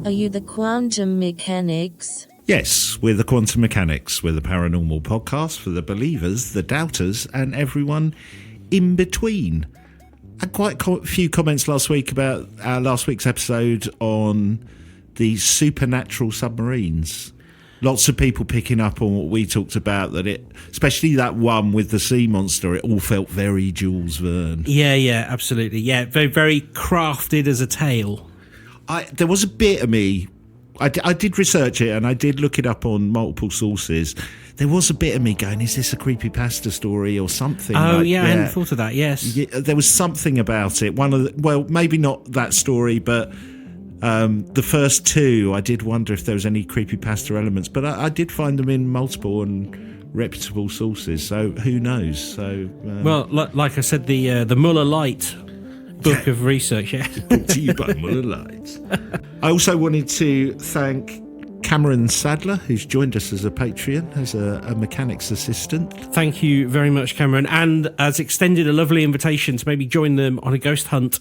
Are you the quantum mechanics? Yes, we're the Quantum Mechanics. We're the paranormal podcast for the believers, the doubters, and everyone in between. I had quite a few comments last week about our last week's episode on the supernatural submarines. Lots of people picking up on what we talked about, that it, especially that one with the sea monster, it all felt very Jules Verne. Yeah, absolutely. Yeah, very, very crafted as a tale. There was a bit of me, I did research it and I did look it up on multiple sources. There was a bit of me going, is this a creepypasta story or something? Oh, I hadn't thought of that, yes. Yeah, there was something about it. Well, maybe not that story, but the first two, I did wonder if there was any creepypasta elements. But I did find them in multiple and reputable sources, so who knows? So well, like I said, the Muller Light book of research, yeah. Brought to you by Muller Light. I also wanted to thank Cameron Sadler, who's joined us as a Patreon, as a mechanics assistant. Thank you very much, Cameron, and has extended a lovely invitation to maybe join them on a ghost hunt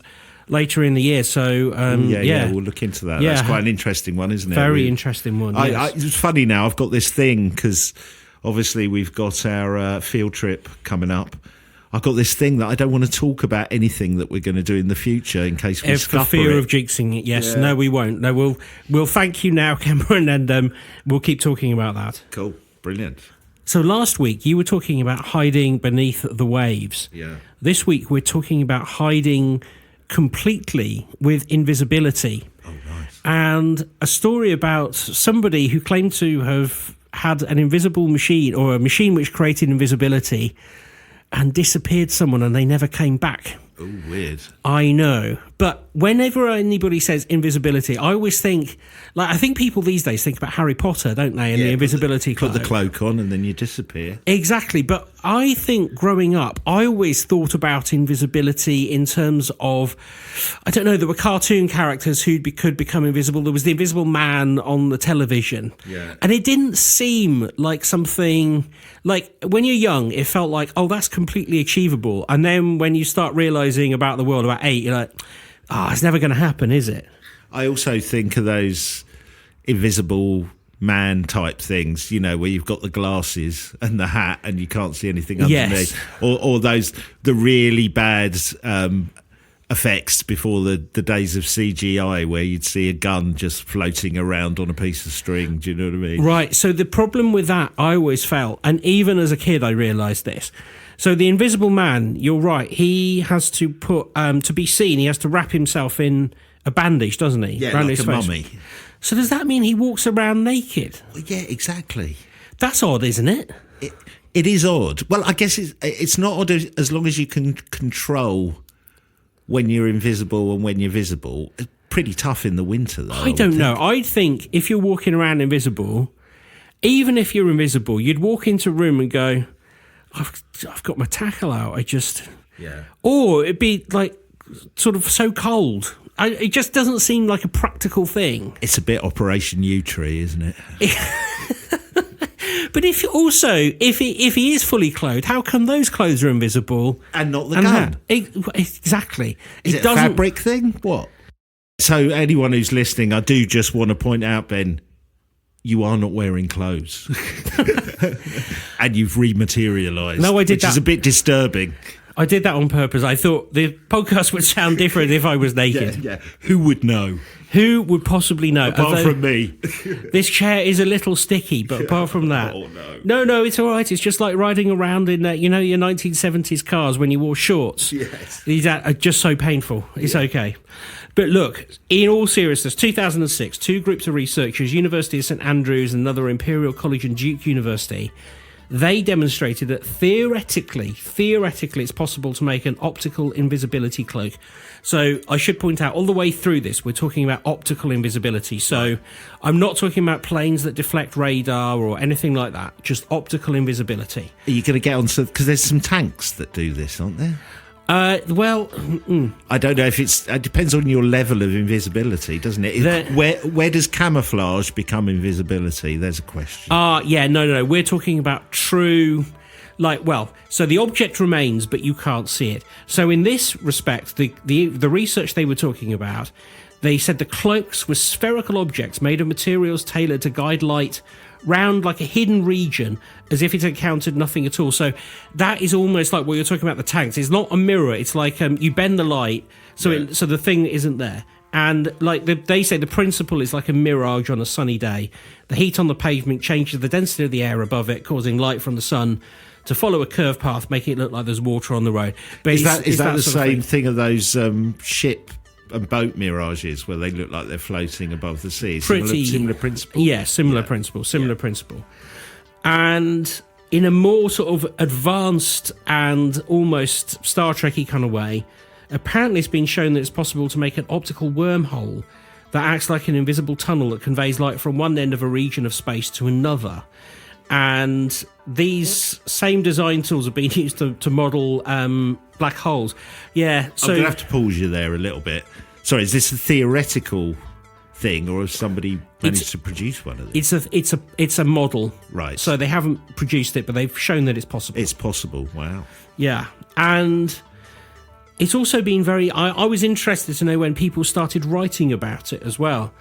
later in the year. So yeah, we'll look into that. Yeah. That's quite an interesting one, isn't it? Very interesting one. Yes. It's funny now, I've got this thing, because obviously we've got our field trip coming up. I've got this thing that I don't want to talk about anything that we're going to do in the future in case we scupper it. For fear of jinxing it, yes. Yeah. No, we won't. No, we'll thank you now, Cameron, and we'll keep talking about that. Cool. Brilliant. So last week you were talking about hiding beneath the waves. Yeah. This week we're talking about hiding completely with invisibility. Oh, nice. And a story about somebody who claimed to have had an invisible machine, or a machine which created invisibility, and disappeared someone and they never came back. Oh, weird. I know. But whenever anybody says invisibility, I always think, I think people these days think about Harry Potter, don't they? And the invisibility cloak. Put the cloak on and then you disappear. Exactly. But I think growing up, I always thought about invisibility in terms of, I don't know, there were cartoon characters who could become invisible. There was the Invisible Man on the television. Yeah. And it didn't seem like something, like when you're young, it felt like, oh, that's completely achievable. And then when you start realising about the world about 8, you're like, it's never going to happen, is it? I also think of those Invisible Man type things, where you've got the glasses and the hat and you can't see anything underneath. Yes. Or the really bad effects before the days of CGI, where you'd see a gun just floating around on a piece of string. Do you know what I mean? Right. So the problem with that, I always felt, and even as a kid I realised this. So the Invisible Man, you're right, he has to put, to be seen, he has to wrap himself in a bandage, doesn't he? Yeah, around like his a face. mummy. So does that mean he walks around naked? Well, yeah, exactly. That's odd, isn't it? It is odd. Well, I guess it's not odd as long as you can control when you're invisible and when you're visible. It's pretty tough in the winter, though. I don't know. I think if you're walking around invisible, even if you're invisible, you'd walk into a room and go, I've got my tackle out. Yeah. Or it'd be like sort of so cold. It just doesn't seem like a practical thing. It's a bit Operation U-Tree, isn't it? But if he is fully clothed, how come those clothes are invisible and not the gun? Exactly. Is it a fabric thing? What? So anyone who's listening, I do just want to point out, Ben, you are not wearing clothes. And you've rematerialised. No, I did which that. Is a bit disturbing. I did that on purpose. I thought the podcast would sound different if I was naked. Yeah. Who would know? Who would possibly know? Apart from me. This chair is a little sticky, but apart from that... Oh, no. No, it's all right. It's just like riding around in, your 1970s cars when you wore shorts. Yes. These are just so painful. It's okay. But look, in all seriousness, 2006, two groups of researchers, University of St Andrews and another Imperial College and Duke University, they demonstrated that theoretically it's possible to make an optical invisibility cloak. So I should point out, all the way through this, we're talking about optical invisibility. So I'm not talking about planes that deflect radar or anything like that, just optical invisibility. Are you going to get on to... Because there's some tanks that do this, aren't there? I don't know if it depends on your level of invisibility, doesn't it? Where does camouflage become invisibility? There's a question. No. We're talking about true, so the object remains, but you can't see it. So in this respect, the research they were talking about, They said the cloaks were spherical objects made of materials tailored to guide light round like a hidden region as if it encountered nothing at all. So that is almost like what you're talking about, the tanks. It's not a mirror. It's like you bend the light so so the thing isn't there. And like they say, the principle is like a mirage on a sunny day. The heat on the pavement changes the density of the air above it, causing light from the sun to follow a curved path, making it look like there's water on the road. But is that the same thing. thing of those ship and boat mirages where they look like they're floating above the sea? Similar principle? Yeah, similar principle. And in a more sort of advanced and almost Star Trek-y kind of way, apparently it's been shown that it's possible to make an optical wormhole that acts like an invisible tunnel that conveys light from one end of a region of space to another. And these same design tools have been used to model black holes. Yeah, so I'm going to have to pause you there a little bit. Sorry, is this a theoretical thing, or has somebody managed to produce one of these? It's a model, right? So they haven't produced it, but they've shown that it's possible. It's possible. Wow. Yeah, and it's also been very... I was interested to know when people started writing about it as well.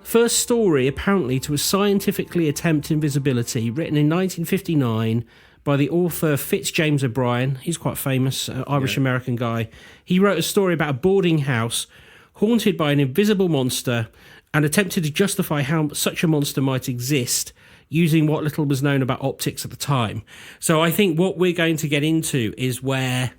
First story, apparently, to a scientifically attempt invisibility, written in 1959 by the author James O'Brien. He's quite famous, Irish-American guy. He wrote a story about a boarding house haunted by an invisible monster and attempted to justify how such a monster might exist using what little was known about optics at the time. So I think what we're going to get into is where...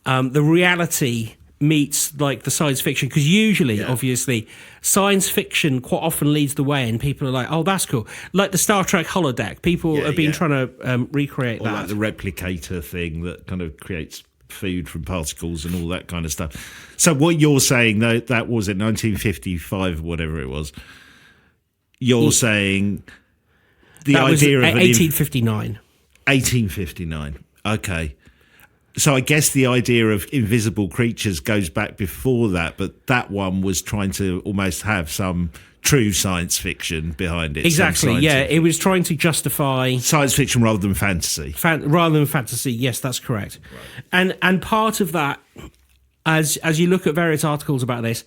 the reality meets like the science fiction, because usually, obviously, science fiction quite often leads the way, and people are like, "Oh, that's cool." Like the Star Trek holodeck, people have been trying to recreate that, like the replicator thing that kind of creates food from particles and all that kind of stuff. So what you're saying, though, that was in 1955 or whatever it was. You're saying the that idea was of 1859. 1859. Okay. So I guess the idea of invisible creatures goes back before that, but that one was trying to almost have some true science fiction behind it. Exactly, yeah. It was trying to justify... science fiction rather than fantasy. Rather than fantasy, yes, that's correct. Right. And part of that, as you look at various articles about this,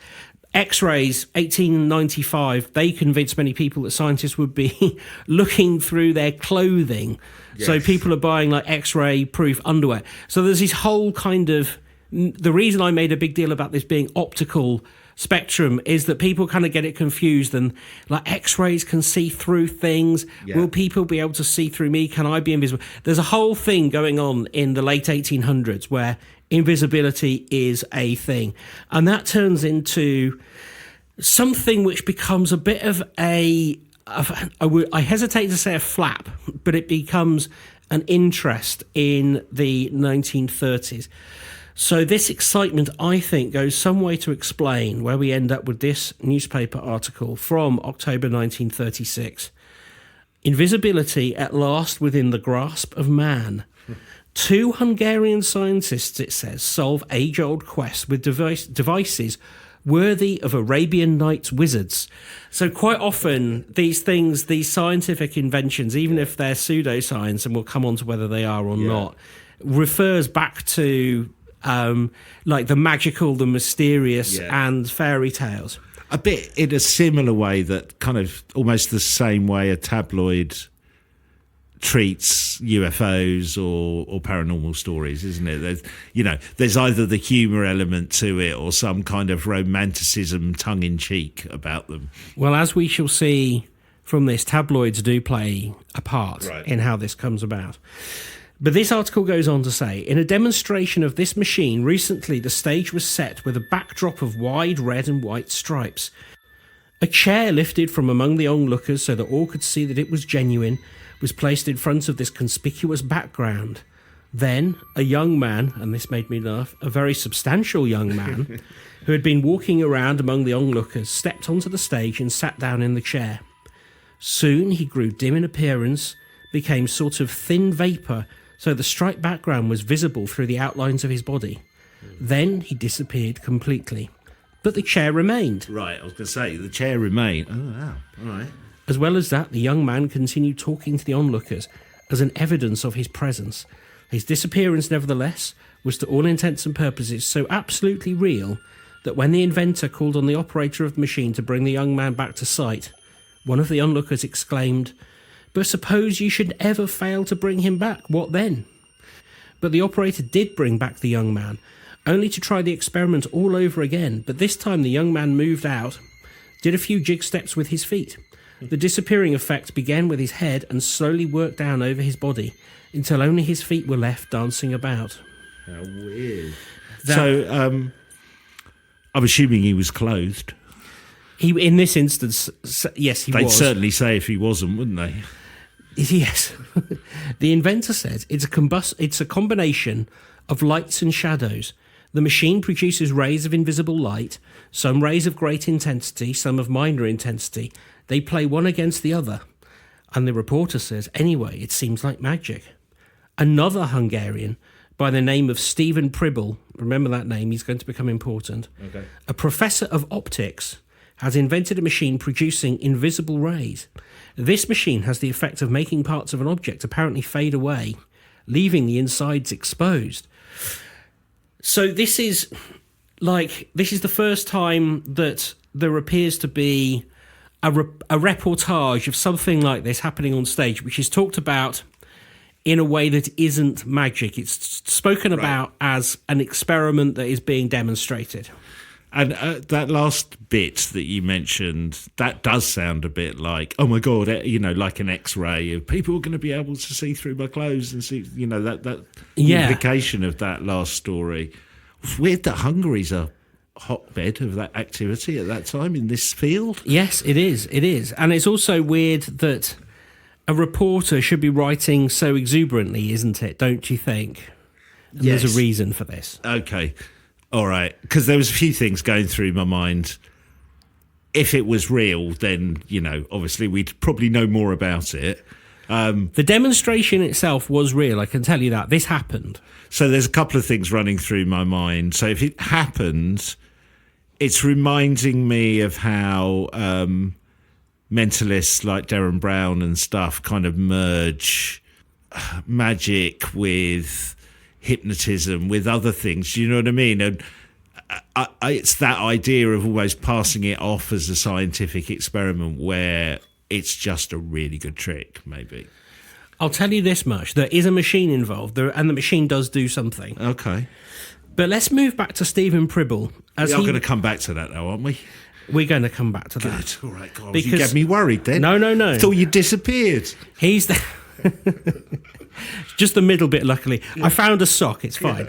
X-rays, 1895, they convinced many people that scientists would be looking through their clothing. Yes. So people are buying like X-ray proof underwear. So there's this whole kind of... The reason I made a big deal about this being optical spectrum is that people kind of get it confused, and like X-rays can see through things. Yeah. Will people be able to see through me? Can I be invisible? There's a whole thing going on in the late 1800s where invisibility is a thing. And that turns into something which becomes a bit of I hesitate to say a flap, but it becomes an interest in the 1930s. So this excitement, I think, goes some way to explain where we end up with this newspaper article from October 1936. Invisibility at last within the grasp of man. 2 Hungarian scientists, it says, solve age-old quests with devices worthy of Arabian Nights wizards. So quite often, these things, these scientific inventions, even if they're pseudoscience, and we'll come on to whether they are or not, refers back to like the magical, the mysterious, and fairy tales. A bit in a similar way, that kind of almost the same way a tabloid treats UFOs or paranormal stories, isn't it? There's either the humour element to it or some kind of romanticism, tongue-in-cheek about them. Well, as we shall see from this, tabloids do play a part in how this comes about. But this article goes on to say, in a demonstration of this machine, recently the stage was set with a backdrop of wide red and white stripes. A chair lifted from among the onlookers so that all could see that it was genuine was placed in front of this conspicuous background. Then a young man, and this made me laugh, a very substantial young man, who had been walking around among the onlookers, stepped onto the stage and sat down in the chair. Soon he grew dim in appearance, became sort of thin vapour, so the striped background was visible through the outlines of his body. Then he disappeared completely. But the chair remained. Right, I was going to say, the chair remained. Oh, wow, all right. As well as that, the young man continued talking to the onlookers as an evidence of his presence. His disappearance, nevertheless, was to all intents and purposes so absolutely real that when the inventor called on the operator of the machine to bring the young man back to sight, one of the onlookers exclaimed, "But suppose you should ever fail to bring him back, what then?" But the operator did bring back the young man, only to try the experiment all over again, but this time the young man moved out, did a few jig steps with his feet. The disappearing effect began with his head and slowly worked down over his body until only his feet were left dancing about. How weird. So, I'm assuming he was clothed. In this instance, yes, he was. They'd certainly say if he wasn't, wouldn't they? Yes. The inventor says it's a combination of lights and shadows. The machine produces rays of invisible light, some rays of great intensity, some of minor intensity. They play one against the other. And the reporter says, anyway, it seems like magic. Another Hungarian by the name of Stephen Pribble, remember that name, he's going to become important, Okay. a professor of optics, has invented a machine producing invisible rays. This machine has the effect of making parts of an object apparently fade away, leaving the insides exposed. So this is the first time that there appears to be a reportage of something like this happening on stage, which is talked about in a way that isn't magic. It's spoken about as an experiment that is being demonstrated. And that last bit that you mentioned, that does sound a bit like, oh my God, like an X-ray of people are going to be able to see through my clothes and see, that implication of that last story. It's weird that Hungary's a hotbed of that activity at that time in this field. Yes, it is. It is. And it's also weird that a reporter should be writing so exuberantly, isn't it? Don't you think? And Yes. There's a reason for this. Okay. All right. Because there was a few things going through my mind. If it was real, then, obviously we'd probably know more about it. The demonstration itself was real, I can tell you that. This happened. So there's a couple of things running through my mind. So if it happened, it's reminding me of how mentalists like Darren Brown and stuff kind of merge magic with hypnotism, with other things. Do you know what I mean? And it's that idea of almost passing it off as a scientific experiment where it's just a really good trick, maybe. I'll tell you this much. There is a machine involved, and the machine does do something. Okay. But let's move back to Stephen Pribble. We are going to come back to that, though, aren't we? We're going to come back to Good. that. All right, God. Because You get me worried then. No. I thought you disappeared. He's the... Just the middle bit, luckily. I found a sock, it's fine.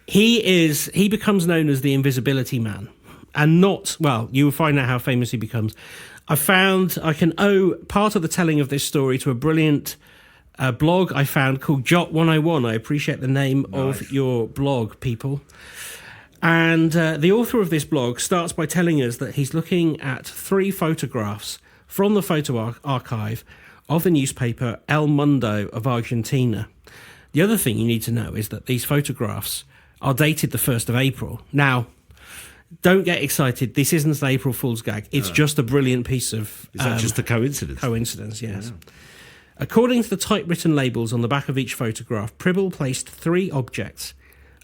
He becomes known as the Invisibility Man. And you will find out how famous he becomes. I can owe part of the telling of this story to a brilliant blog I found called Jot 101. I appreciate the name of your blog, people. And the author of this blog starts by telling us that he's looking at 3 photographs from the photo archive of the newspaper El Mundo of Argentina. The other thing you need to know is that these photographs are dated the 1st of April. Now, don't get excited. This isn't an April Fool's gag. It's just a brilliant piece of... Is that just a coincidence? Coincidence, yes. Yeah. According to the typewritten labels on the back of each photograph, Pribble placed 3 objects,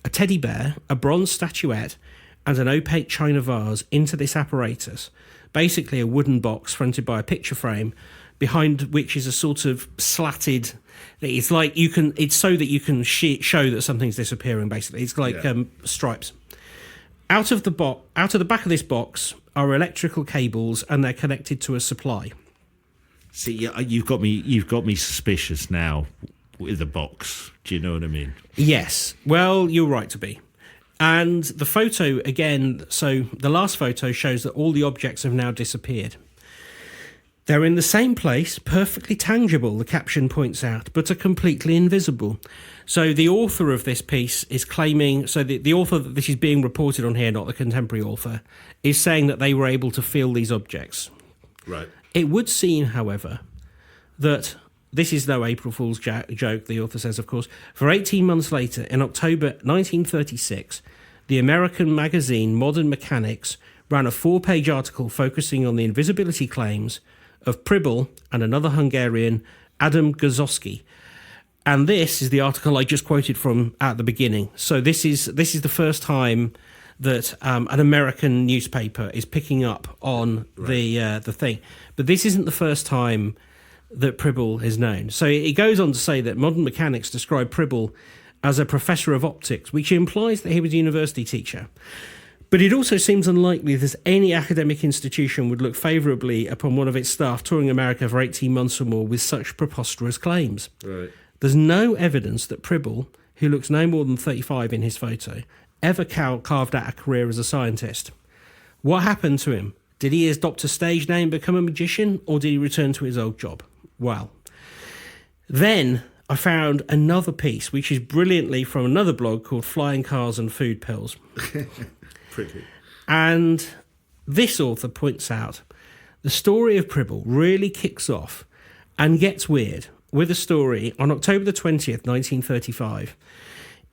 a teddy bear, a bronze statuette, and an opaque china vase into this apparatus, basically a wooden box fronted by a picture frame, behind which is a sort of slatted... It's like it's so that you can show that something's disappearing, basically. It's like stripes. Out of the back of this box are electrical cables, and they're connected to a supply. See, you've got me suspicious now with the box. Do you know what I mean? Yes. Well, you're right to be. And the photo again. So the last photo shows that all the objects have now disappeared. They're in the same place, perfectly tangible, the caption points out, but are completely invisible. So the author of this piece is claiming, so the author that this is being reported on here, not the contemporary author, is saying that they were able to feel these objects. Right. It would seem, however, that this is no April Fool's joke, the author says, of course. For 18 months later, in October 1936, the American magazine Modern Mechanics ran a 4-page article focusing on the invisibility claims of Pribble and another Hungarian, Adam Gazowski. And this is the article I just quoted from at the beginning. So this is the first time that an American newspaper is picking up on the thing. But this isn't the first time that Pribble is known. So it goes on to say that modern mechanics describe Pribble as a professor of optics, which implies that he was a university teacher. But it also seems unlikely that any academic institution would look favourably upon one of its staff touring America for 18 months or more with such preposterous claims. Right. There's no evidence that Pribble, who looks no more than 35 in his photo, ever carved out a career as a scientist. What happened to him? Did he adopt a stage name and become a magician, or did he return to his old job? Well, then I found another piece, which is brilliantly from another blog called Flying Cars and Food Pills. Pretty. And this author points out the story of Pribble really kicks off and gets weird with a story on October the 20th, 1935,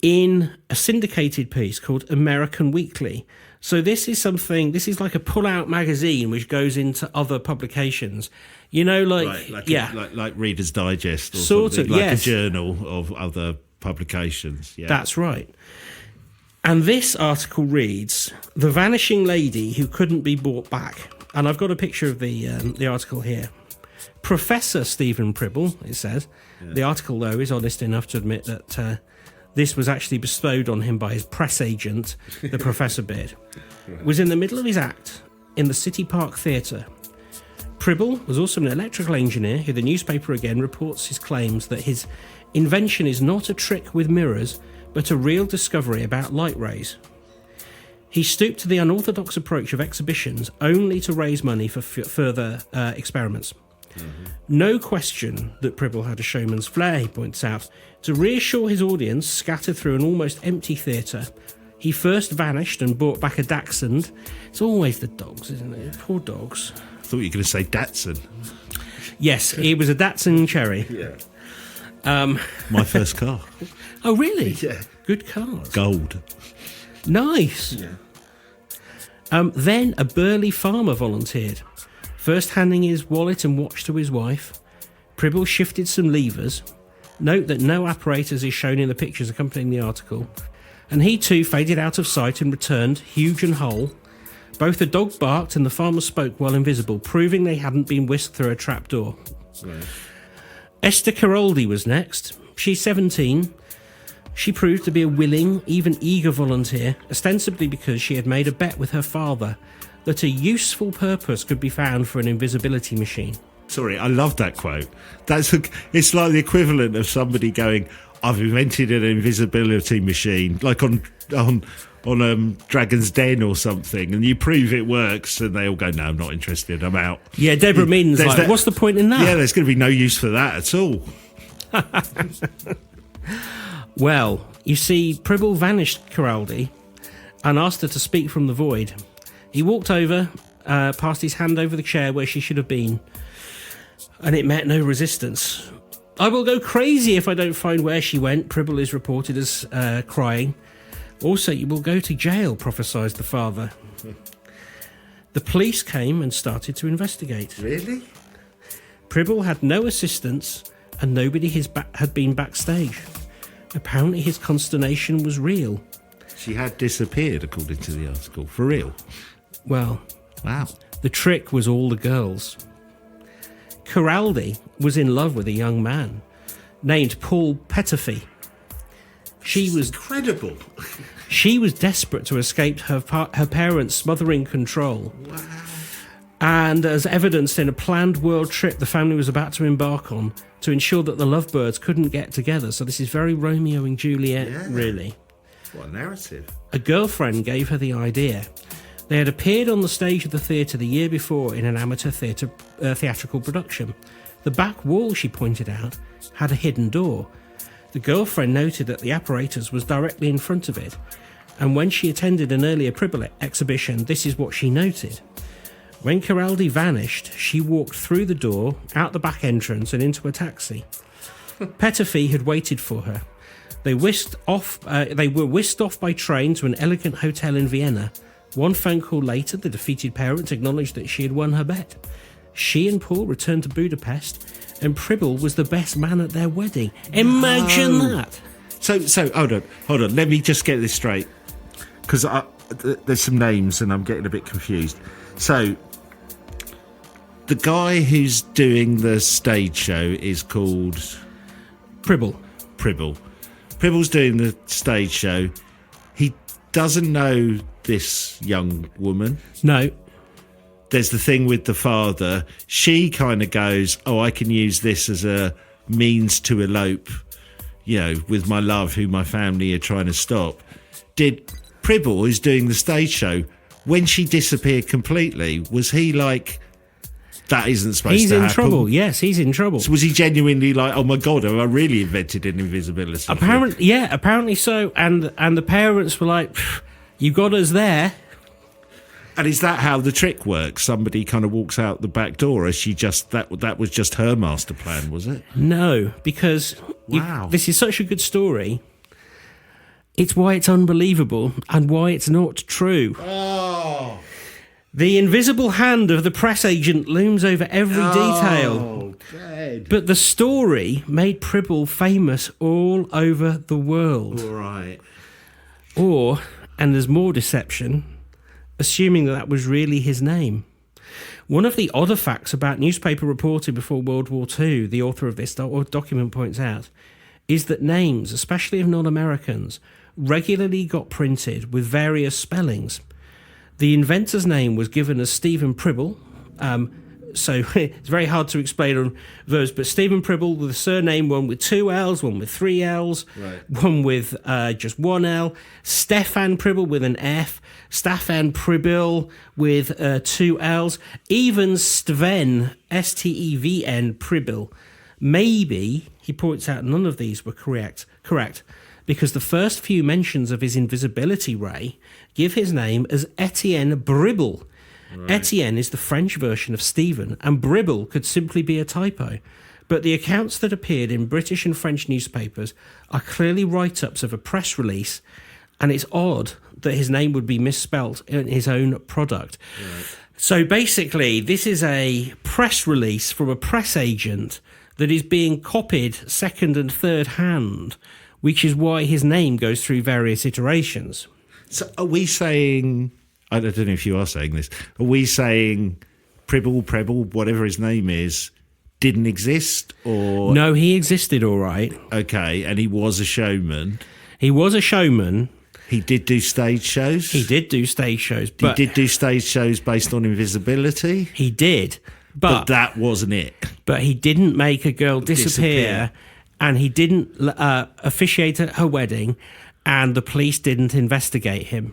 in a syndicated piece called American Weekly. So this is like a pull-out magazine which goes into other publications. You know, like Reader's Digest or sort something, of, like yes. a journal of other publications. Yeah. That's right. And this article reads, "The Vanishing Lady Who Couldn't Be Brought Back." And I've got a picture of the article here. Professor Stephen Pribble, it says. Yeah. The article, though, is honest enough to admit that this was actually bestowed on him by his press agent, the Professor Beard, was in the middle of his act in the City Park Theatre. Pribble was also an electrical engineer who the newspaper again reports his claims that his invention is not a trick with mirrors, but a real discovery about light rays. He stooped to the unorthodox approach of exhibitions only to raise money for further experiments. Mm-hmm. No question that Pribble had a showman's flair, he points out. To reassure his audience, scattered through an almost empty theatre, he first vanished and brought back a dachshund. It's always the dogs, isn't it? Poor dogs. I thought you were going to say Datsun. Yes, it was a Datsun Cherry. Yeah. My first car. Oh, really? Yeah. Good cars. Gold. Nice. Yeah. Then a burly farmer volunteered, first handing his wallet and watch to his wife. Pribble shifted some levers. Note that no apparatus is shown in the pictures accompanying the article. And he too faded out of sight and returned, huge and whole. Both the dog barked and the farmer spoke while invisible, proving they hadn't been whisked through a trapdoor. Right. Esther Caroldi was next. She's 17. She proved to be a willing, even eager volunteer, ostensibly because she had made a bet with her father that a useful purpose could be found for an invisibility machine. Sorry, I love that quote. It's like the equivalent of somebody going, "I've invented an invisibility machine," like on Dragon's Den or something, and you prove it works, and they all go, "No, I'm not interested. I'm out." Yeah, Deborah Meaden's like, what's the point in that? Yeah, there's going to be no use for that at all. Well, you see, Pribble vanished Caraldi and asked her to speak from the void. He walked over, passed his hand over the chair where she should have been, and it met no resistance. "I will go crazy if I don't find where she went," Pribble is reported as crying. "Also, you will go to jail," prophesied the father. The police came and started to investigate. Really? Pribble had no assistance and nobody had been backstage. Apparently his consternation was real. She had disappeared, according to the article. For real? Well, wow. The trick was all the girls. Caraldi was in love with a young man named Paul Petterfee. She was incredible. She was desperate to escape her parents' smothering control. Wow. And as evidenced in a planned world trip the family was about to embark on to ensure that the lovebirds couldn't get together. So this is very Romeo and Juliet, really. What a narrative. A girlfriend gave her the idea. They had appeared on the stage of the theatre the year before in an amateur theatrical production. The back wall, she pointed out, had a hidden door. The girlfriend noted that the apparatus was directly in front of it, and when she attended an earlier Pribble exhibition, this is what she noted. When Caraldi vanished, she walked through the door, out the back entrance, and into a taxi. Petterfee had waited for her. They were whisked off by train to an elegant hotel in Vienna. One phone call later, the defeated parents acknowledged that she had won her bet. She and Paul returned to Budapest, and Pribble was the best man at their wedding. Imagine that. So hold on. Let me just get this straight. because there's some names and I'm getting a bit confused. So, the guy who's doing the stage show is called Pribble. Pribble's doing the stage show. He doesn't know this young woman. No. There's the thing with the father. She kind of goes, "Oh, I can use this as a means to elope, with my love, who my family are trying to stop." Did Pribble, who's doing the stage show, when she disappeared completely, was he like, that isn't supposed to happen? He's in trouble. Yes, he's in trouble. So was he genuinely like, oh my God, have I really invented an invisibility? Apparently so. And the parents were like, you got us there. And is that how the trick works? Somebody kind of walks out the back door, or she just that was just her master plan, was it? No, because wow, this is such a good story. It's why it's unbelievable and why it's not true. Oh. The invisible hand of the press agent looms over every detail. God. But the story made Pribble famous all over the world. All right. And there's more deception, assuming that was really his name. One of the odder facts about newspaper reporting before World War II, the author of this document points out, is that names, especially of non-Americans, regularly got printed with various spellings. The inventor's name was given as Stephen Pribble, so it's very hard to explain on those, but Stephen Pribble with a surname, one with 2 L's, one with 3 L's, right. One with just 1 L, Stefan Pribble with an F, Staffan Pribble with 2 L's, even Sven, Stevn Pribble. Maybe, he points out, none of these were correct, because the first few mentions of his invisibility ray give his name as Etienne Bribble. Right. Etienne is the French version of Stephen, and Bribble could simply be a typo. But the accounts that appeared in British and French newspapers are clearly write-ups of a press release, and it's odd that his name would be misspelt in his own product. Right. So basically, this is a press release from a press agent that is being copied second and third hand, which is why his name goes through various iterations. So are we saying, I don't know if you are saying this, are we saying Pribble, whatever his name is, didn't exist? Or no, he existed all right. Okay, and he was a showman. He was a showman. He did do stage shows? He did do stage shows. He did do stage shows based on invisibility? He did. But that wasn't it. But he didn't make a girl disappear. And he didn't officiate at her wedding, and the police didn't investigate him.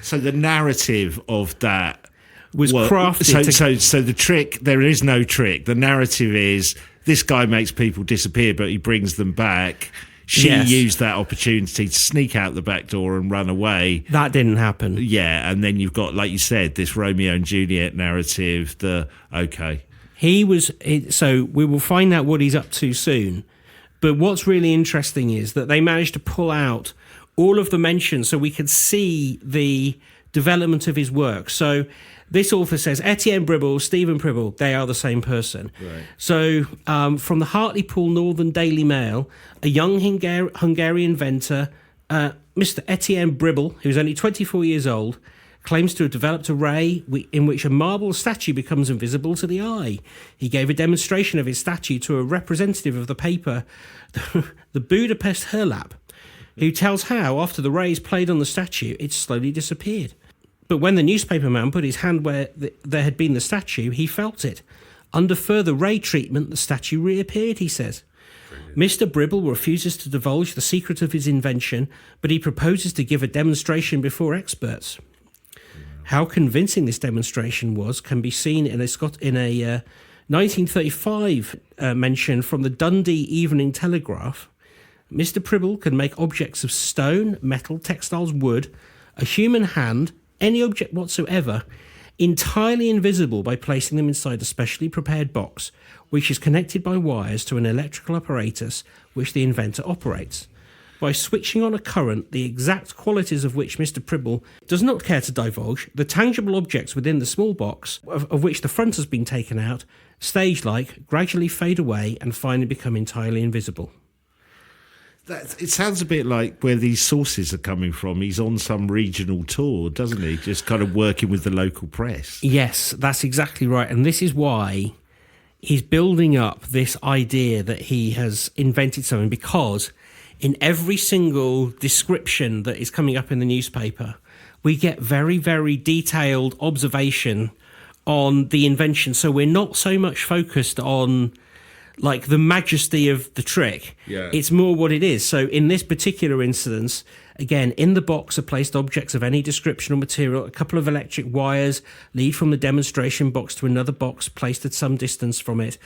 So the narrative of that was crafted. So the trick, there is no trick. The narrative is this guy makes people disappear, but he brings them back. She used that opportunity to sneak out the back door and run away. That didn't happen. Yeah, and then you've got, like you said, this Romeo and Juliet narrative. So we will find out what he's up to soon. But what's really interesting is that they managed to pull out all of the mentions so we could see the development of his work. So this author says, Etienne Bribble, Stephen Pribble, they are the same person. Right. So from the Hartlepool Northern Daily Mail, a young Hungarian inventor, Mr. Etienne Bribble, who's only 24 years old, claims to have developed a ray in which a marble statue becomes invisible to the eye. He gave a demonstration of his statue to a representative of the paper, the Budapest Herlap, who tells how, after the rays played on the statue, it slowly disappeared. But when the newspaper man put his hand where there had been the statue, he felt it. Under further ray treatment, the statue reappeared, he says. Mr. Bribble refuses to divulge the secret of his invention, but he proposes to give a demonstration before experts. How convincing this demonstration was can be seen in a 1935 mention from the Dundee Evening Telegraph. Mr. Pribble can make objects of stone, metal, textiles, wood, a human hand, any object whatsoever, entirely invisible by placing them inside a specially prepared box, which is connected by wires to an electrical apparatus which the inventor operates. By switching on a current, the exact qualities of which Mr. Pribble does not care to divulge, the tangible objects within the small box, of which the front has been taken out, stage-like, gradually fade away and finally become entirely invisible. It sounds a bit like where these sources are coming from. He's on some regional tour, doesn't he? Just kind of working with the local press. Yes, that's exactly right. And this is why he's building up this idea that he has invented something, because in every single description that is coming up in the newspaper, we get very, very detailed observation on the invention. So we're not so much focused on like the majesty of the trick. Yeah. It's more what it is. So in this particular instance, again, in the box are placed objects of any description or material. A couple of electric wires lead from the demonstration box to another box placed at some distance from it.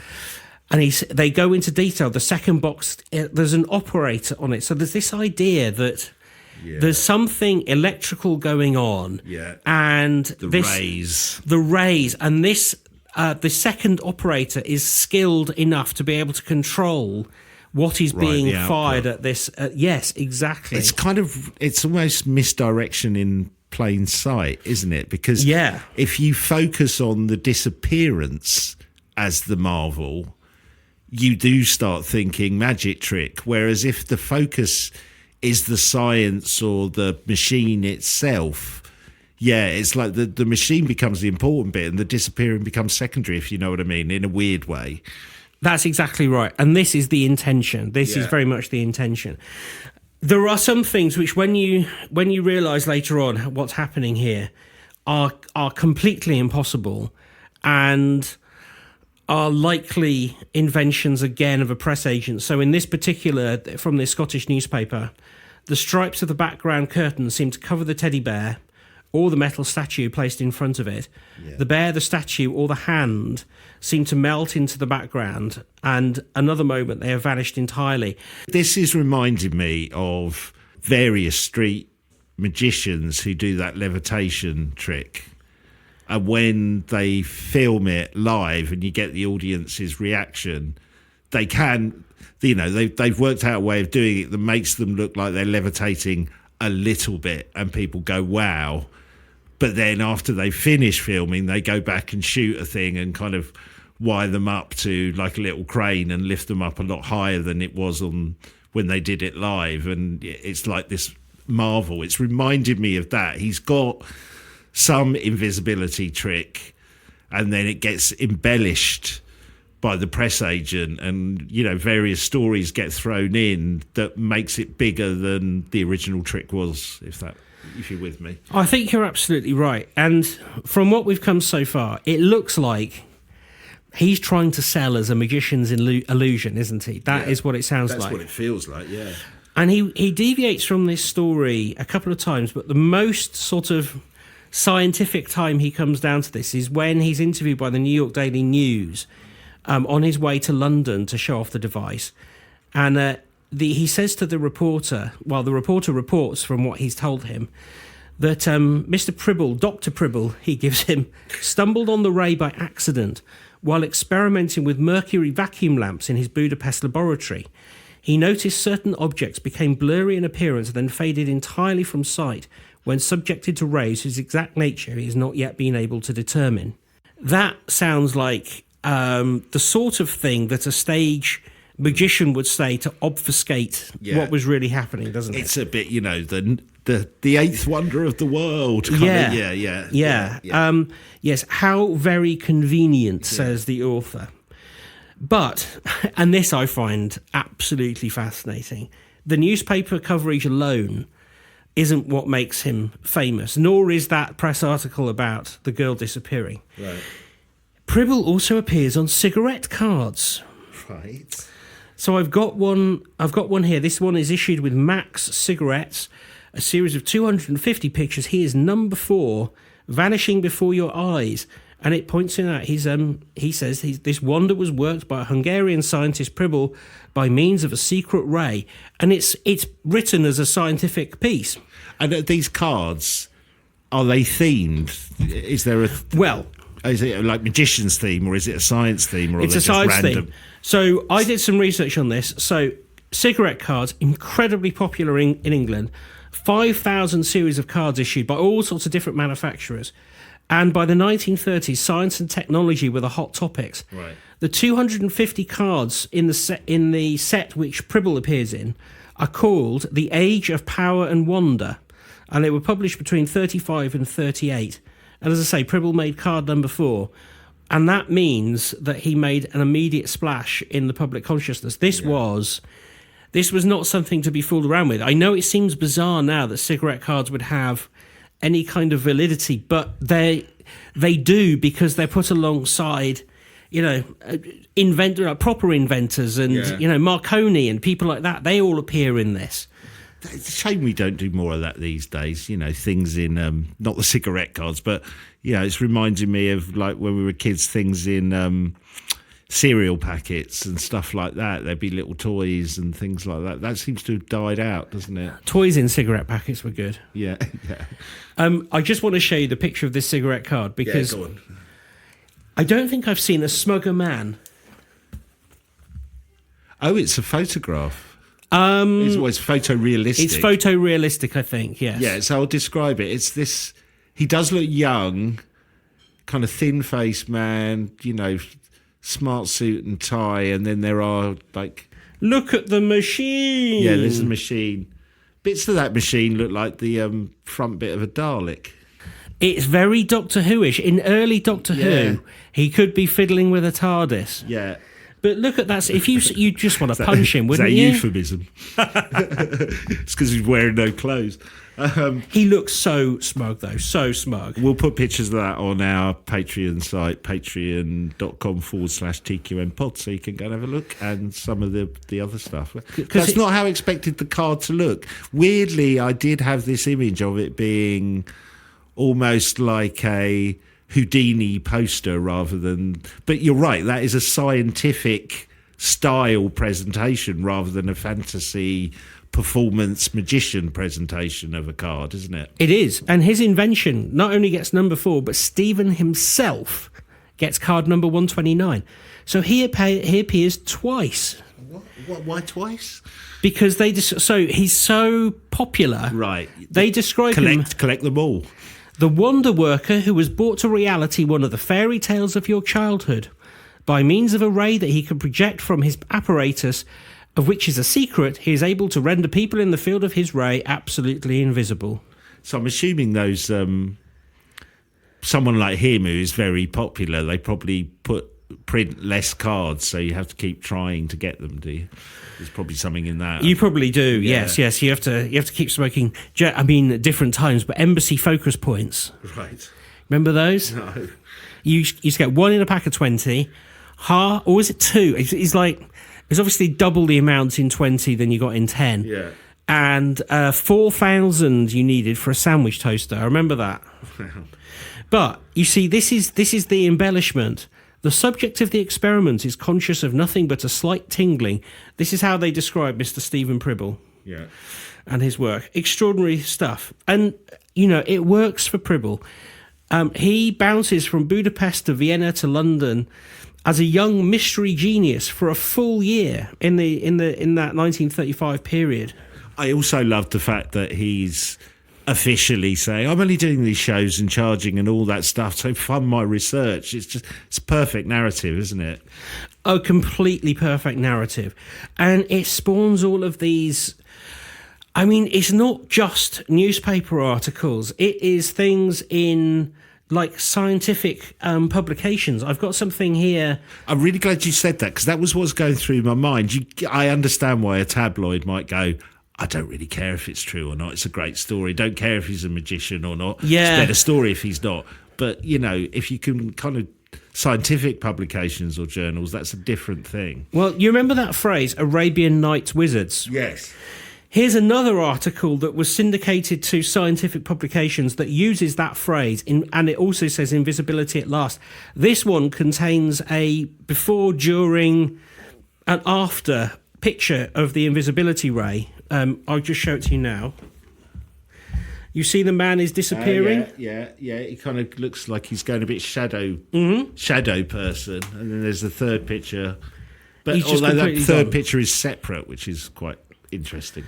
And they go into detail. The second box, there's an operator on it. So there's this idea that there's something electrical going on. Yeah. And The rays. And this, the second operator is skilled enough to be able to control what is being fired at this. Yes, exactly. It's almost misdirection in plain sight, isn't it? Because if you focus on the disappearance as the marvel, you do start thinking magic trick. Whereas if the focus is the science or the machine itself, it's like the machine becomes the important bit and the disappearing becomes secondary, if you know what I mean, in a weird way. That's exactly right. And this is the intention. This is very much the intention. There are some things which when you realise later on what's happening here are completely impossible and are likely inventions again of a press agent. So in this particular, from this Scottish newspaper, the stripes of the background curtain seem to cover the teddy bear or the metal statue placed in front of it. Yeah. The bear, the statue, or the hand seem to melt into the background, and another moment they have vanished entirely. This is reminding me of various street magicians who do that levitation trick. And when they film it live and you get the audience's reaction, they can, they've worked out a way of doing it that makes them look like they're levitating a little bit and people go, wow. But then after they finish filming, they go back and shoot a thing and kind of wire them up to like a little crane and lift them up a lot higher than it was on when they did it live. And it's like this marvel. It's reminded me of that. He's got some invisibility trick and then it gets embellished by the press agent and, various stories get thrown in that makes it bigger than the original trick was, if you're with me. I think you're absolutely right. And from what we've come so far, it looks like he's trying to sell as a magician's illusion, isn't he? That is what it sounds like. That's what it feels like, yeah. And he deviates from this story a couple of times, but the most sort of scientific time he comes down to this is when he's interviewed by the New York Daily News on his way to London to show off the device. And he says to the reporter, while the reporter reports from what he's told him, that Mr. Pribble, Dr. Pribble, he gives him, stumbled on the ray by accident while experimenting with mercury vacuum lamps in his Budapest laboratory. He noticed certain objects became blurry in appearance and then faded entirely from sight when subjected to rays whose exact nature he has not yet been able to determine. That sounds like the sort of thing that a stage magician would say to obfuscate what was really happening, doesn't it? It's a bit, the eighth wonder of the world. Yes, how very convenient, says the author. But, and this I find absolutely fascinating, the newspaper coverage alone isn't what makes him famous, nor is that press article about the girl disappearing. Right. Pribble also appears on cigarette cards. Right. So I've got one here. This one is issued with Max Cigarettes, a series of 250 pictures. He is number 4, vanishing before your eyes. And it points out, he says this wonder was worked by a Hungarian scientist Pribble by means of a secret ray. And it's written as a scientific piece. And these cards, are they themed? Is there is it like magician's theme or is it a science theme? Or it's a science theme. So I did some research on this. So cigarette cards, incredibly popular in England. 5,000 series of cards issued by all sorts of different manufacturers. And by the 1930s, science and technology were the hot topics. Right. The 250 cards in the set which Pribble appears in are called The Age of Power and Wonder, and they were published between 35 and 38. And as I say, Pribble made card number 4, and that means that he made an immediate splash in the public consciousness. This was not something to be fooled around with. I know it seems bizarre now that cigarette cards would have any kind of validity, but they do, because they're put alongside, proper inventors and, Marconi and people like that. They all appear in this. It's a shame we don't do more of that these days, things in, not the cigarette cards, but, it's reminding me of, like, when we were kids, things in cereal packets and stuff like that. There'd be little toys and things like that. That seems to have died out, doesn't it? Toys in cigarette packets were good. Yeah, yeah. I just want to show you the picture of this cigarette card, because go on. I don't think I've seen a smugger man. Oh, it's a photograph. It's photorealistic. It's photorealistic, I think, yes. Yeah, so I'll describe it. It's this... He does look young, kind of thin-faced man, smart suit and tie, and then there are, like... Look at the machine! Yeah, there's a machine. Bits of that machine look like the front bit of a Dalek. It's very Doctor Who-ish. In early Doctor Who, he could be fiddling with a TARDIS. Yeah. But look at that. If you just want to punch him, wouldn't you? Is that a euphemism? It's because he's wearing no clothes. He looks so smug, though. So smug. We'll put pictures of that on our Patreon site, patreon.com/TQM pod, so you can go and have a look, and some of the other stuff. That's not how I expected the card to look. Weirdly, I did have this image of it being almost like a Houdini poster rather than... But you're right, that is a scientific style presentation rather than a fantasy performance magician presentation of a card, isn't it? It is. And his invention not only gets number 4, but Stephen himself gets card number 129. So he appears twice. What? Why twice? Because he's so popular. Right. They describe him... Collect them all. The wonder worker who has brought to reality one of the fairy tales of your childhood by means of a ray that he can project from his apparatus, of which is a secret. He is able to render people in the field of his ray absolutely invisible. So I'm assuming those someone like him who is very popular, they probably print less cards, so you have to keep trying to get them, do you? There's probably something in that. You probably do, yes. You have to keep smoking, at different times, but embassy focus points. Right. Remember those? No. You used to get 1 in a pack of 20, or was it 2? It's obviously double the amount in 20 than you got in 10. Yeah. And 4,000 you needed for a sandwich toaster. I remember that. But you see, this is the embellishment. The subject of the experiment is conscious of nothing but a slight tingling. This is how they describe Mr. Stephen Pribble. Yeah. And his work. Extraordinary stuff. And, it works for Pribble. He bounces from Budapest to Vienna to London as a young mystery genius for a full year in that 1935 period. I also love the fact that he's officially saying, I'm only doing these shows and charging and all that stuff to fund my research. It's perfect narrative, isn't it? A completely perfect narrative. And it spawns all of these... it's not just newspaper articles. It is things in... like scientific publications. I've got something here. I'm really glad you said that, because that was what's going through my mind. I understand why a tabloid might go, I don't really care if it's true or not. It's a great story. Don't care if he's a magician or not. Yeah. It's a better story if he's not. But, if you can kind of... scientific publications or journals, that's a different thing. Well, you remember that phrase, Arabian Nights Wizards? Yes. Here's another article that was syndicated to scientific publications that uses that phrase, and it also says invisibility at last. This one contains a before, during, and after picture of the invisibility ray. I'll just show it to you now. You see the man is disappearing? Yeah. He kind of looks like he's going a bit shadow person. And then there's the third picture. But although that third picture is separate, which is quite interesting.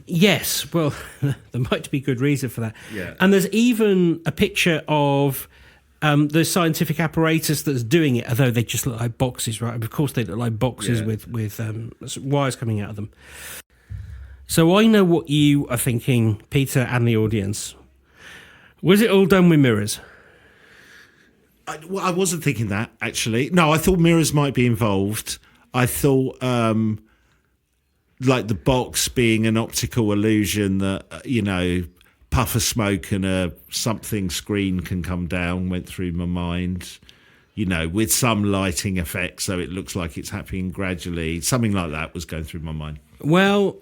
Yes, well, there might be good reason for that. Yeah. And there's even a picture of the scientific apparatus that's doing it, although they just look like boxes, right? Of course they look like boxes with wires coming out of them. So I know what you are thinking, Peter, and the audience. Was it all done with mirrors? I wasn't thinking that, actually. No, I thought mirrors might be involved. I thought, like the box being an optical illusion that, puff of smoke and a something screen can come down went through my mind, with some lighting effect so it looks like it's happening gradually. Something like that was going through my mind. Well,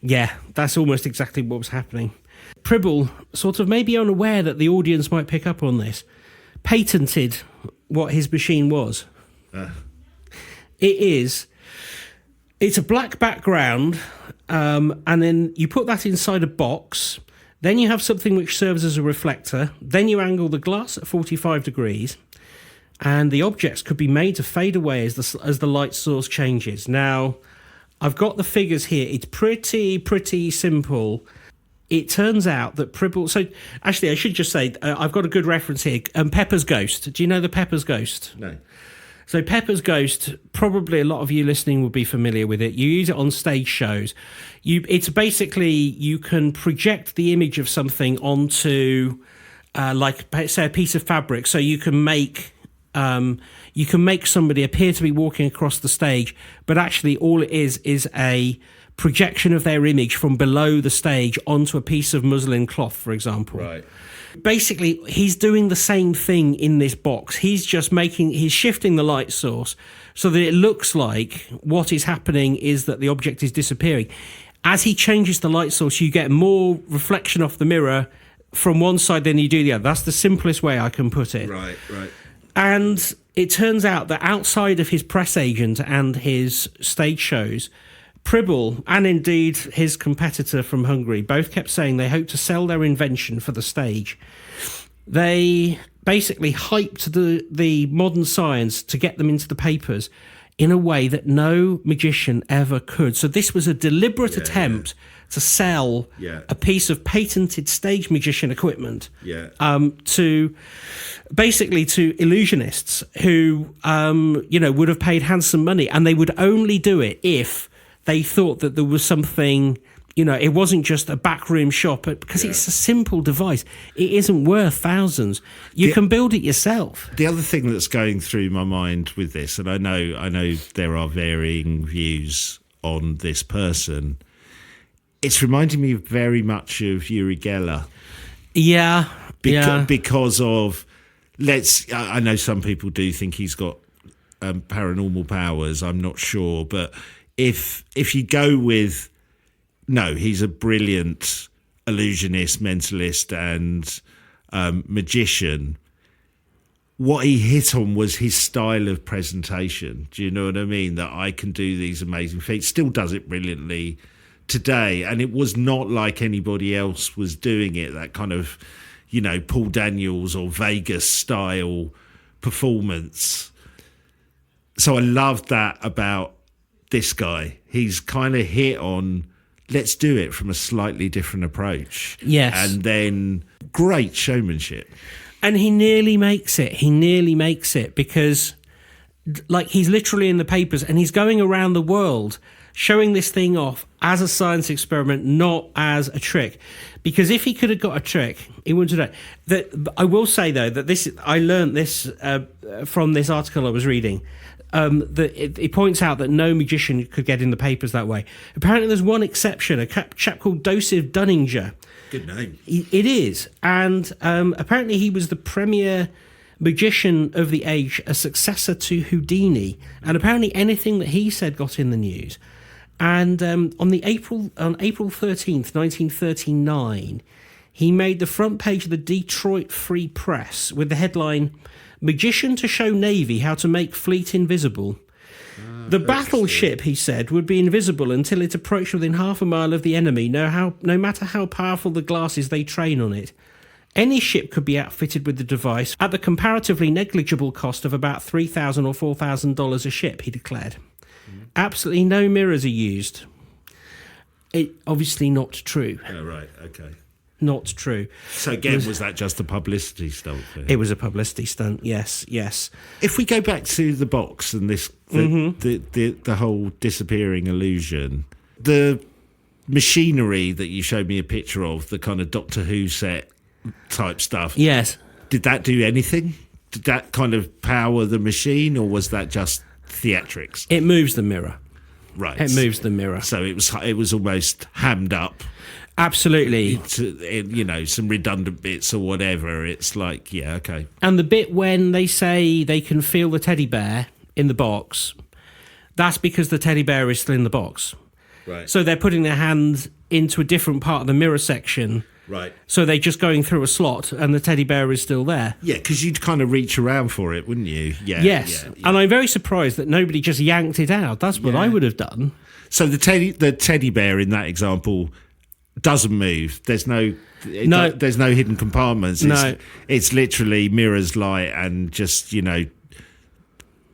yeah, that's almost exactly what was happening. Pribble, sort of maybe unaware that the audience might pick up on this, patented what his machine was. It's a black background, and then you put that inside a box. Then you have something which serves as a reflector. Then you angle the glass at 45 degrees, and the objects could be made to fade away as the light source changes. Now, I've got the figures here. It's pretty simple. It turns out that Pribble... So, actually, I should just say, I've got a good reference here. Pepper's Ghost. Do you know the Pepper's Ghost? No. So Pepper's Ghost, probably a lot of you listening will be familiar with it. You use it on stage shows. It's basically, you can project the image of something onto, say, a piece of fabric. So you can make somebody appear to be walking across the stage, but actually all it is a projection of their image from below the stage onto a piece of muslin cloth, for example. Right. Basically, he's doing the same thing in this box. He's shifting the light source so that it looks like what is happening is that the object is disappearing. As he changes the light source, you get more reflection off the mirror from one side than you do the other. That's the simplest way I can put it. Right. And it turns out that outside of his press agent and his stage shows, Pribble, and indeed his competitor from Hungary, both kept saying they hoped to sell their invention for the stage. They basically hyped the modern science to get them into the papers in a way that no magician ever could. So this was a deliberate attempt to sell a piece of patented stage magician equipment to illusionists who, would have paid handsome money, and they would only do it if they thought that there was something, it wasn't just a backroom shop, because it's a simple device. It isn't worth thousands. You can build it yourself. The other thing that's going through my mind with this, and I know there are varying views on this person, it's reminding me very much of Uri Geller. Yeah. Because of, I know some people do think he's got paranormal powers. I'm not sure, but if you go with, no, he's a brilliant illusionist, mentalist, and magician. What he hit on was his style of presentation. Do you know what I mean? That I can do these amazing feats. Still does it brilliantly today, and it was not like anybody else was doing it. That kind of, Paul Daniels or Vegas style performance. So I loved that about this guy. He's kind of hit on, let's do it from a slightly different approach. Yes. And then great showmanship. And he nearly makes it because, he's literally in the papers and he's going around the world showing this thing off as a science experiment, not as a trick. Because if he could have got a trick, he wouldn't have done it. I will say, though, that I learned this from this article I was reading. It points out that no magician could get in the papers that way. Apparently there's one exception, a chap called Joseph Dunninger. Good name. It is. And apparently he was the premier magician of the age, a successor to Houdini. And apparently anything that he said got in the news. And on April 13th, 1939, he made the front page of the Detroit Free Press with the headline, "Magician to show Navy how to make fleet invisible." The battleship, he said, would be invisible until it approached within half a mile of the enemy, no matter how powerful the glasses they train on it. Any ship could be outfitted with the device at the comparatively negligible cost of about $3,000 or $4,000 a ship, he declared. Absolutely no mirrors are used. Obviously not true. Oh, right, okay. Not true. So again, was that just a publicity stunt? It was a publicity stunt, yes. If we go back to the box and this, the whole disappearing illusion, the machinery that you showed me a picture of, the kind of Doctor Who set type stuff. Yes. Did that do anything? Did that kind of power the machine, or was that just theatrics? It moves the mirror. Right. It moves the mirror. So it was almost hammed up. Absolutely. To, some redundant bits or whatever. It's like, yeah, okay. And the bit when they say they can feel the teddy bear in the box, that's because the teddy bear is still in the box. Right. So they're putting their hand into a different part of the mirror section. Right. So they're just going through a slot and the teddy bear is still there. Yeah, because you'd kind of reach around for it, wouldn't you? Yeah. Yes. Yeah. And I'm very surprised that nobody just yanked it out. That's what I would have done. So the teddy bear in that example doesn't move. There's no hidden compartments. It's literally mirrors, light, and just,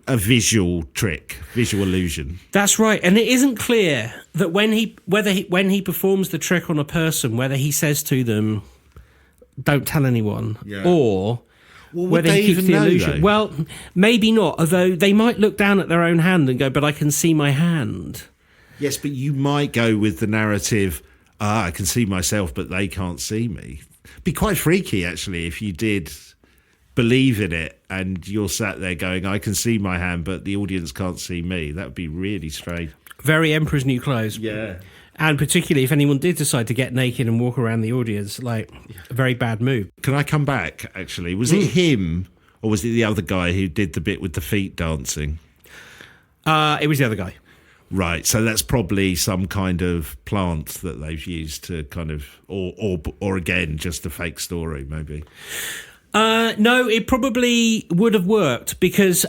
a visual trick, visual illusion. That's right, and it isn't clear that when he performs the trick on a person, whether he says to them, "Don't tell anyone," or whether he keeps the illusion. Though? Well, maybe not. Although they might look down at their own hand and go, "But I can see my hand." Yes, but you might go with the narrative. I can see myself, but they can't see me. Be quite freaky, actually, if you did believe in it and you're sat there going, I can see my hand, but the audience can't see me. That would be really strange. Very Emperor's New Clothes. Yeah. And particularly if anyone did decide to get naked and walk around the audience, a very bad move. Can I come back, actually? Was it him or was it the other guy who did the bit with the feet dancing? It was the other guy. Right, so that's probably some kind of plant that they've used to kind of, or again, just a fake story, maybe. No, it probably would have worked because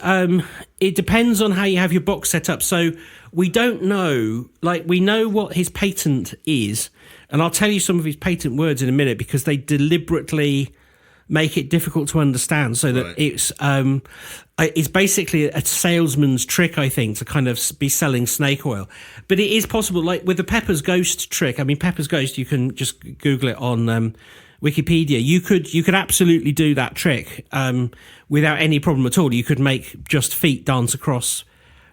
it depends on how you have your box set up. So we don't know, we know what his patent is, and I'll tell you some of his patent words in a minute because they deliberately make it difficult to understand so that it's basically a salesman's trick, I think, to kind of be selling snake oil. But it is possible, with the Pepper's Ghost trick. I mean, Pepper's Ghost, you can just Google it on Wikipedia. You could absolutely do that trick without any problem at all. You could make just feet dance across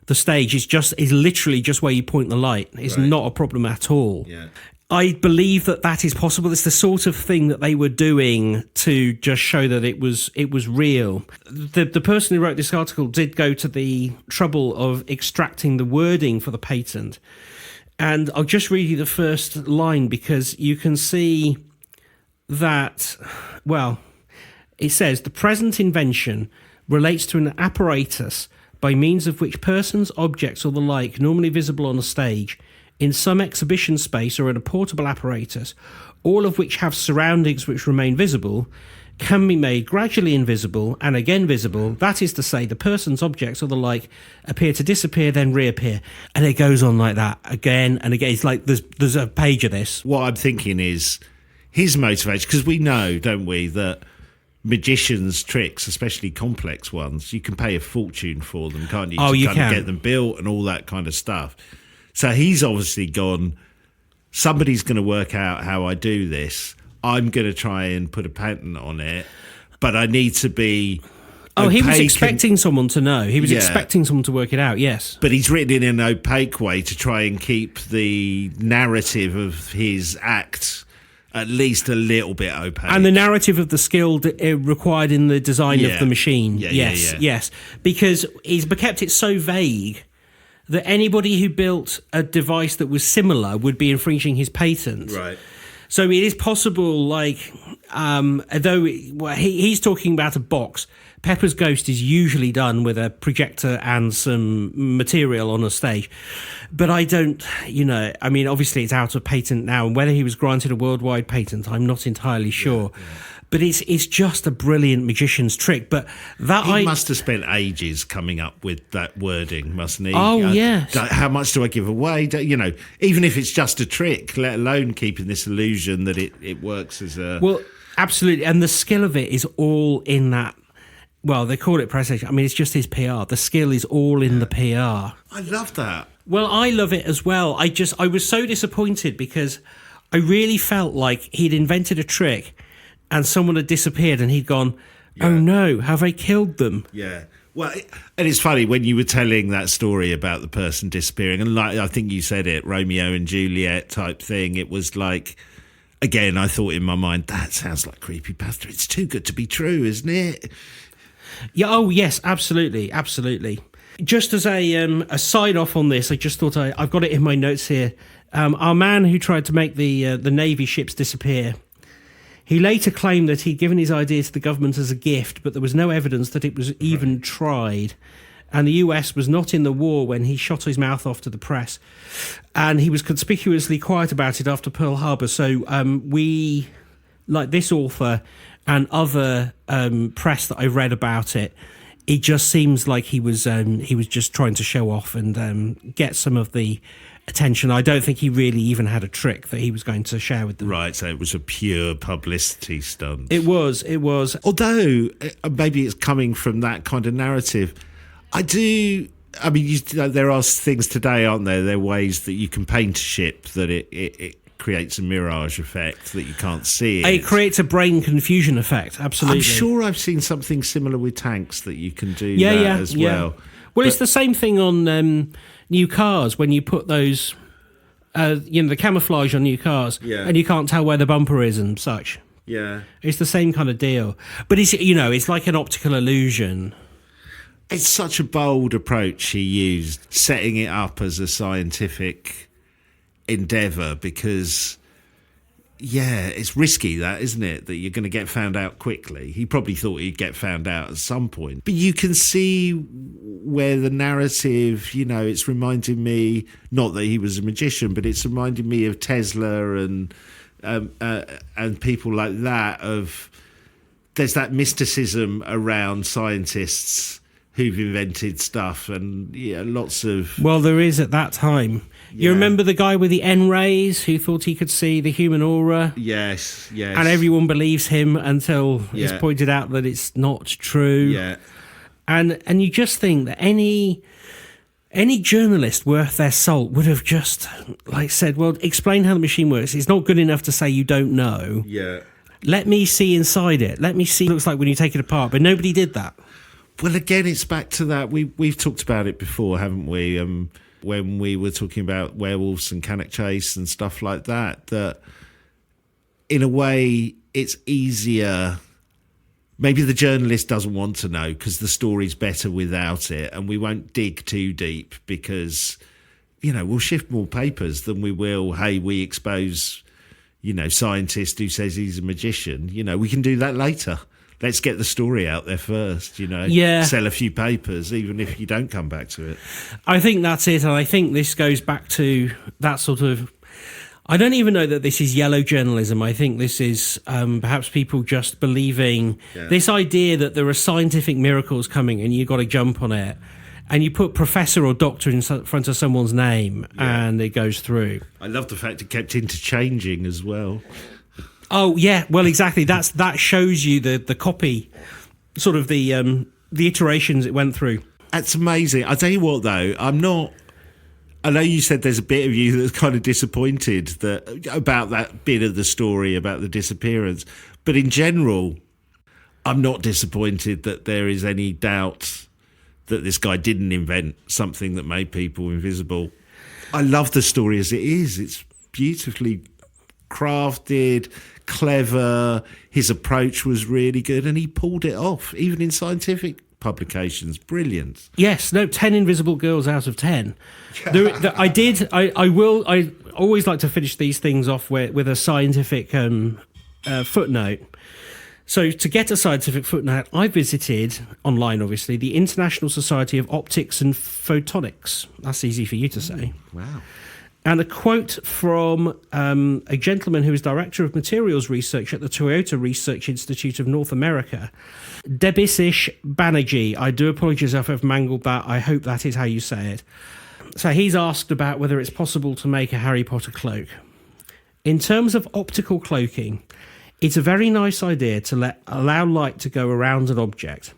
the stage. It's literally just where you point the light. It's not a problem at all. Yeah. I believe that is possible. It's the sort of thing that they were doing to just show that it was real. The person who wrote this article did go to the trouble of extracting the wording for the patent. And I'll just read you the first line because you can see that, it says, the present invention relates to an apparatus by means of which persons, objects, or the like normally visible on a stage in some exhibition space or in a portable apparatus, all of which have surroundings which remain visible, can be made gradually invisible and again visible. That is to say, the person's objects or the like appear to disappear, then reappear. And it goes on like that again and again. It's like there's a page of this. What I'm thinking is his motivation, because we know, don't we, that magicians' tricks, especially complex ones, you can pay a fortune for them, can't you? You kind can of get them built and all that kind of stuff. So he's obviously gone, somebody's going to work out how I do this. I'm going to try and put a patent on it, but I need to be... he was expecting someone to know. He was expecting someone to work it out, yes. But he's written in an opaque way to try and keep the narrative of his act at least a little bit opaque. And the narrative of the skill required in the design of the machine. Yes. Because he's kept it so vague that anybody who built a device that was similar would be infringing his patent. Right. So it is possible, although he's talking about a box, Pepper's Ghost is usually done with a projector and some material on a stage. But I don't, obviously it's out of patent now, and whether he was granted a worldwide patent, I'm not entirely sure. Yeah. But it's just a brilliant magician's trick. But he must have spent ages coming up with that wording, mustn't he? Oh, yes. How much do I give away? Even if it's just a trick, let alone keeping this illusion that it works as a... Well, absolutely. And the skill of it is all in that. Well, they call it presentation. I mean, it's just his PR. The skill is all in the PR. I love that. Well, I love it as well. I was so disappointed because I really felt like he'd invented a trick and someone had disappeared and he'd gone, oh no, have I killed them? Yeah. Well, and it's funny when you were telling that story about the person disappearing, and like I think you said it, Romeo and Juliet type thing. It was like, again, I thought in my mind, that sounds like creepypasta. It's too good to be true, isn't it? Yeah. Oh, yes. Absolutely. Absolutely. Just as a sign off on this, I just thought I've got it in my notes here. Our man who tried to make the Navy ships disappear, he later claimed that he'd given his idea to the government as a gift, but there was no evidence that it was even tried. And the US was not in the war when he shot his mouth off to the press. And he was conspicuously quiet about it after Pearl Harbor. So we, like this author and other press that I read about it, it just seems like he was just trying to show off and get some of the attention. I don't think he really even had a trick that he was going to share with them. Right, so it was a pure publicity stunt. It was. Although, maybe it's coming from that kind of narrative. I mean, there are things today, aren't there? There are ways that you can paint a ship that it creates a mirage effect that you can't see it. It creates a brain confusion effect, absolutely. I'm sure I've seen something similar with tanks that you can do as well. Well, it's the same thing on new cars when you put those, the camouflage on new cars, and you can't tell where the bumper is and such. Yeah. It's the same kind of deal. But it's like an optical illusion. It's such a bold approach he used, setting it up as a scientific endeavour, because it's risky, that, isn't it, that you're going to get found out quickly. He probably thought he'd get found out at some point, but you can see where the narrative, it's reminding me, not that he was a magician, but it's reminding me of Tesla and people like that. There's that mysticism around scientists who've invented stuff, and lots of... Well, there is at that time. You remember the guy with the N-rays who thought he could see the human aura? Yes. And everyone believes him until it's pointed out that it's not true. Yeah. And you just think that any journalist worth their salt would have just said, well, explain how the machine works. It's not good enough to say you don't know. Yeah. Let me see inside it. Let me see what it looks like when you take it apart. But nobody did that. Well, again, it's back to that. We've talked about it before, haven't we? When we were talking about werewolves and Cannock Chase and stuff like that, that in a way it's easier. Maybe the journalist doesn't want to know because the story's better without it, and we won't dig too deep because, we'll shift more papers than we will, hey, we expose, scientist who says he's a magician. We can do that later. Let's get the story out there first, sell a few papers, even if you don't come back to it. I think that's it. And I think this goes back to that sort of, I don't even know that this is yellow journalism. I think this is perhaps people just believing this idea that there are scientific miracles coming and you've got to jump on it. And you put professor or doctor in front of someone's name and it goes through. I love the fact it kept interchanging as well. Oh yeah, well exactly. That shows you the copy, sort of the iterations it went through. That's amazing. I'll tell you what though, I know you said there's a bit of you that's kind of disappointed about that bit of the story about the disappearance, but in general, I'm not disappointed that there is any doubt that this guy didn't invent something that made people invisible. I love the story as it is. It's beautifully crafted, clever. His approach was really good, and he pulled it off, even in scientific publications. Brilliant. Yes, 10 invisible girls out of 10. I always like to finish these things off with a scientific footnote. So to get a scientific footnote, I visited, online obviously, the International Society of Optics and Photonics. That's easy for you to say. Wow. And a quote from a gentleman who is Director of Materials Research at the Toyota Research Institute of North America, Debisish Banerjee. I do apologise if I've mangled that. I hope that is how you say it. So he's asked about whether it's possible to make a Harry Potter cloak. In terms of optical cloaking, it's a very nice idea to allow light to go around an object.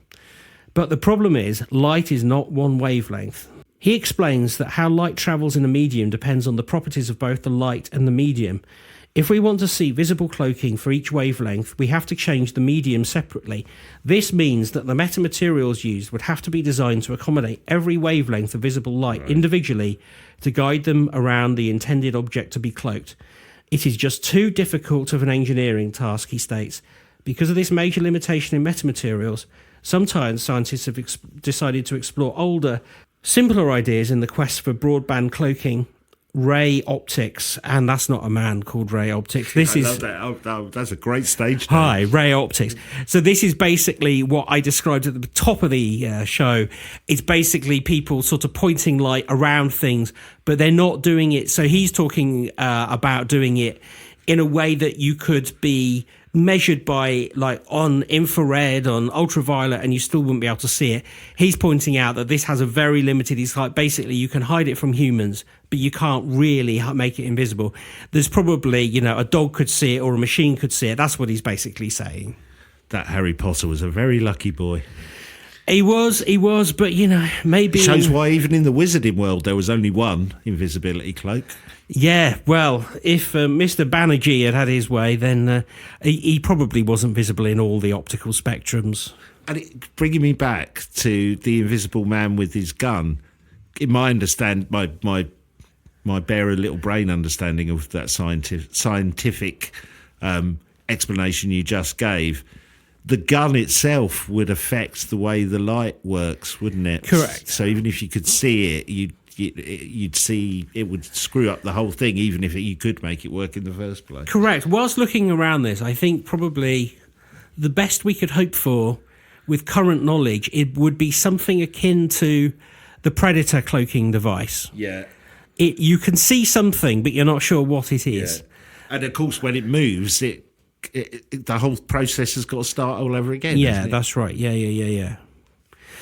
But the problem is, light is not one wavelength. He explains that how light travels in a medium depends on the properties of both the light and the medium. If we want to see visible cloaking for each wavelength, we have to change the medium separately. This means that the metamaterials used would have to be designed to accommodate every wavelength of visible light individually to guide them around the intended object to be cloaked. It is just too difficult of an engineering task, he states. Because of this major limitation in metamaterials, sometimes scientists have decided to explore older, simpler ideas in the quest for broadband cloaking, ray optics, and that's not a man called Ray Optics. This is love that. Oh, that's a great stage name. Hi, Ray Optics. So this is basically what I described at the top of the show. It's basically people sort of pointing light around things, but they're not doing it. So he's talking about doing it in a way that you could be measured by, like, on infrared, on ultraviolet, and you still wouldn't be able to see it. He's pointing out that this has a very limited, it's like basically you can hide it from humans, but you can't really make it invisible. There's probably, a dog could see it or a machine could see it. That's what he's basically saying. That Harry Potter was a very lucky boy. He was, but, maybe... Shows why even in the wizarding world there was only one invisibility cloak. Yeah, well, if Mr. Banerjee had his way, then he probably wasn't visible in all the optical spectrums. And bringing me back to the Invisible Man with his gun, in my bare little brain understanding of that scientific explanation you just gave, the gun itself would affect the way the light works, wouldn't it? Correct. So even if you could see it, you'd see it would screw up the whole thing, even if you could make it work in the first place. Correct. Whilst looking around this, I think probably the best we could hope for with current knowledge, it would be something akin to the Predator cloaking device. Yeah. You can see something, but you're not sure what it is. Yeah. And of course, when it moves, the whole process has got to start all over again. Yeah, that's right. Yeah.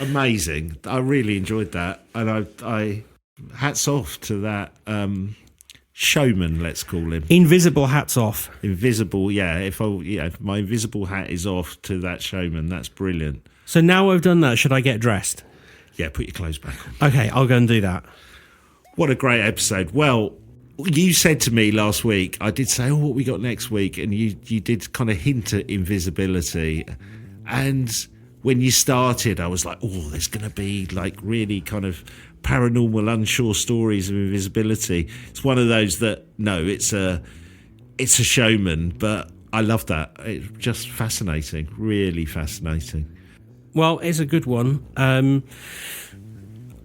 Amazing. I really enjoyed that. And I hats off to that showman, let's call him. Invisible hats off. Invisible, yeah. If my invisible hat is off to that showman, that's brilliant. So now I've done that, should I get dressed? Yeah, put your clothes back on. Okay, I'll go and do that. What a great episode. Well, you said to me last week, I did say, what we got next week? And you did kind of hint at invisibility. And when you started, I was like, there's going to be like really kind of paranormal, unsure stories of invisibility. It's one of those that, no, it's a showman, but I love that. It's just fascinating, really fascinating. Well, it's a good one.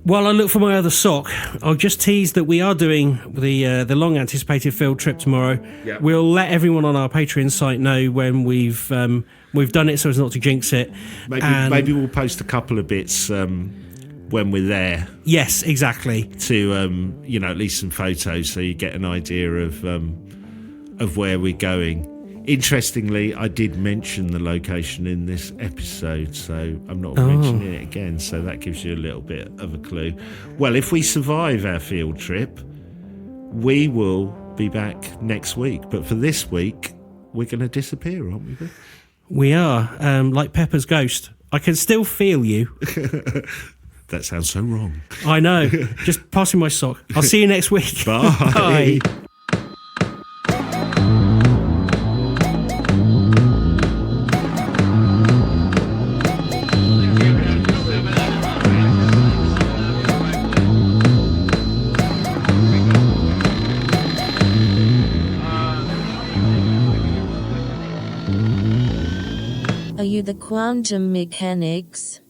While I look for my other sock, I'll just tease that we are doing the long-anticipated field trip tomorrow. Yep. We'll let everyone on our Patreon site know when we've done it, so as not to jinx it. Maybe we'll post a couple of bits when we're there. Yes, exactly. To at least some photos, so you get an idea of where we're going. Interestingly, I did mention the location in this episode, so I'm not mentioning it again, so that gives you a little bit of a clue. Well, if we survive our field trip, we will be back next week. But for this week, we're going to disappear, aren't we, Bill? We are, like Pepper's ghost. I can still feel you. That sounds so wrong. I know. Just passing my sock. I'll see you next week. Bye. Bye. Are you the quantum mechanics?